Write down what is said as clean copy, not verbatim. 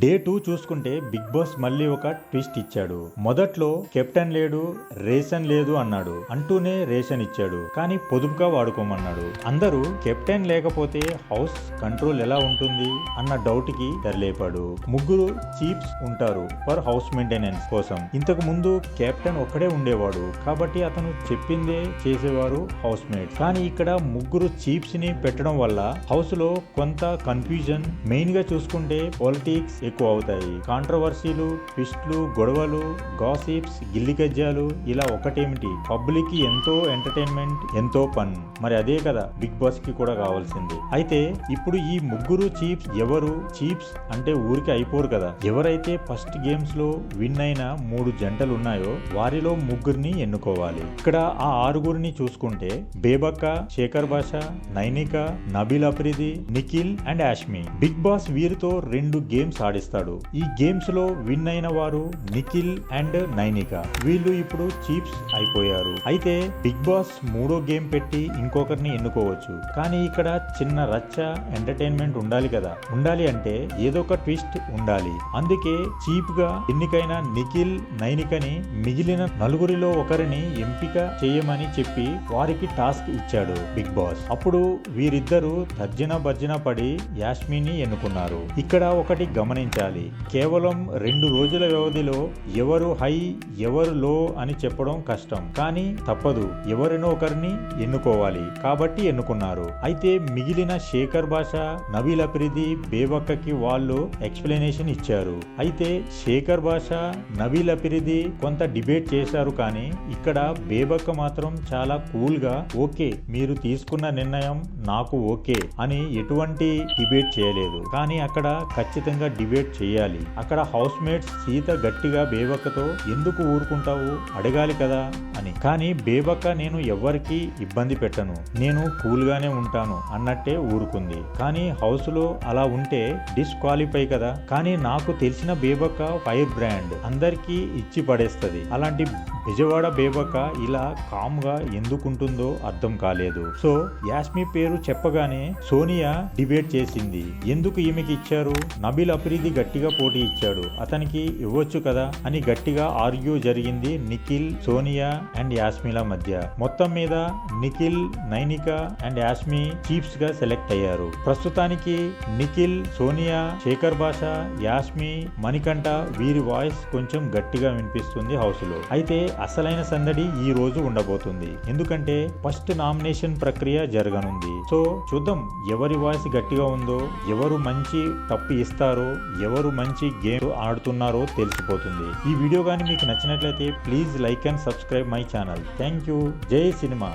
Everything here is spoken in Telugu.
డే 2 చూసుకుంటే బిగ్ బాస్ మళ్ళీ ఒక ట్విస్ట్ ఇచ్చాడు. మొదట్లో కెప్టెన్ లేడు, రేషన్ లేదు అన్నాడు. అంటూనే రేషన్ ఇచ్చాడు, కానీ పొదుపుగా వాడుకోమన్నాడు. అందరూ కెప్టెన్ లేకపోతే హౌస్ కంట్రోల్ ఎలా ఉంటుంది అన్న డౌట్ కి తెరలేపాడు. ముగ్గురు చీఫ్స్ ఉంటారు ఫర్ హౌస్ మెయింటెనెన్స్ కోసం. ఇంతకు ముందు కెప్టెన్ ఒక్కడే ఉండేవాడు కాబట్టి అతను చెప్పిందే చేసేవారు హౌస్ మేట్స్. కానీ ఇక్కడ ముగ్గురు చీఫ్స్ ని పెట్టడం వల్ల హౌస్ లో కొంత కన్ఫ్యూజన్. మెయిన్ గా చూసుకుంటే పాలిటిక్స్ ఎక్కువ అవుతాయి. కాంట్రవర్సీలు, ట్విస్ట్లు, గొడవలు, గాసిప్స్, గిల్లి కజ్జాలు, ఇలా ఒకటేమిటి పబ్లిక్ కి ఎంతో ఎంటర్టైన్మెంట్, ఎంతో ఫన్. మరి అదే కదా బిగ్ బాస్ కి కూడా కావాల్సింది. అయితే ఇప్పుడు ఈ ముగ్గురు చీఫ్స్ ఎవరు? చీఫ్స్ అంటే ఊరికి అయిపోరు కదా. ఎవరైతే ఫస్ట్ గేమ్స్ లో విన్ అయిన 3 జంటలు ఉన్నాయో వారిలో ముగ్గురిని ఎన్నుకోవాలి. ఇక్కడ ఆ 6గురిని చూసుకుంటే Bebakka, Sekhar Basha, Nainika, Nabeel Afridi, Nikhil and Yashmi. Bigg Boss వీరితో 2 గేమ్స్ ఆడిస్తాడు. ఈ గేమ్స్ లో విన్ అయిన వారు నిఖిల్ అండ్ నైనిక. వీళ్ళు ఇప్పుడు చీఫ్స్ అయిపోయారు. అయితే బిగ్ బాస్ 3వ గేమ్ పెట్టి ఇంకొకరిని ఎన్నుకోవచ్చు. కానీ ఇక్కడ చిన్న రచ్చ, ఎంటర్టైన్మెంట్ ఉండాలి కదా. ఉండాలి అంటే ఏదో ఒక ట్విస్ట్ ఉండాలి. అందుకే చీఫ్ గా ఎన్నికైన నిఖిల్, నైనికని మిగిలిన 4గురిలో ఒకరిని ఎంపిక చేయమని చెప్పి వారికి టాస్క్ ఇచ్చాడు బిగ్ బాస్. అప్పుడు వీరిద్దరూ తర్జన భర్జన పడి యాస్మిని ఎన్నుకున్నారు. ఇక్కడ ఒకటి గమనించాలి. కేవలం 2 రోజుల వ్యవధిలో ఎవరు హై, ఎవరు లో అని చెప్పడం కష్టం. కానీ తప్పదు, ఎవరినో ఒకరిని ఎన్నుకోవాలి కాబట్టి ఎన్నుకున్నారు. అయితే మిగిలిన శేఖర్ భాష, నబీల్ అఫ్రిది, బేబక్కకి వాళ్ళు ఎక్స్ప్లెనేషన్ ఇచ్చారు. అయితే శేఖర్ భాష, నబీల్ అఫ్రిది కొంత డిబేట్ చేశారు. కానీ ఇక్కడ బేబక్క మాత్రం చాలా కూల్ గా ఓకే, మీరు తీసుకున్న నిర్ణయం నాకు ఓకే అని ఎటువంటి డిబేట్ చేయలేదు. కానీ అక్కడ ఖచ్చితంగా డిబేట్ చేయాలి. అక్కడ హౌస్ మేట్స్ సీత గట్టిగా బేబక్కతో ఎందుకు ఊరుకుంటావు, అడగాలి కదా అని. కానీ బేబక్క నేను ఎవరికి ఇబ్బంది పెట్టను, నేను కూల్ గానే ఉంటాను అన్నట్టే ఊరుకుంది. కానీ హౌస్ లో అలా ఉంటే డిస్క్వాలిఫై కదా. కానీ నాకు తెలిసిన బేబక్క ఫైర్ బ్రాండ్, అందరికీ ఇచ్చి పడేస్తది. అలాంటి బెజవాడ బేబక్క ఇలా కామ్ గా ఎందుకుంటుందో అర్థం కాలేదు. సో యాస్మి పేరు చెప్పగానే సోనియా డిబేట్ చేసింది. ఎందుకు ఈమెకి ఇచ్చారు? నబీల్ అఫ్రిది గట్టిగా పోటీ ఇచ్చాడు, అతనికి ఇవ్వచ్చు కదా అని గట్టిగా ఆర్గ్యూ జరిగింది నిఖిల్, సోనియా అండ్ యాస్మిల మధ్య. మొత్తం మీద నిఖిల్, నైనిక అండ్ యాస్మి చీఫ్స్ గా సెలెక్ట్ అయ్యారు. ప్రస్తుతానికి నిఖిల్, సోనియా, శేఖర్ భాష, యాస్మి, మణికంఠ వీరి వాయిస్ కొంచెం గట్టిగా వినిపిస్తుంది హౌస్ లో. అయితే అసలైన సందడి ఈ రోజు ఉండబోతుంది. ఎందుకంటే ఫస్ట్ నామినేషన్ ప్రక్రియ జరగనుంది. సో చూద్దాం ఎవరి వాయిస్ గట్టిగా ఉందో, ఎవరు మంచి తప్పు ఇస్తారో, ఎవరు మంచి గేమ్ ఆడుతున్నారో తెలిసిపోతుంది. ఈ వీడియో కానీ మీకు నచ్చినట్లయితే please like and subscribe my channel. Thank you. జై సినిమా.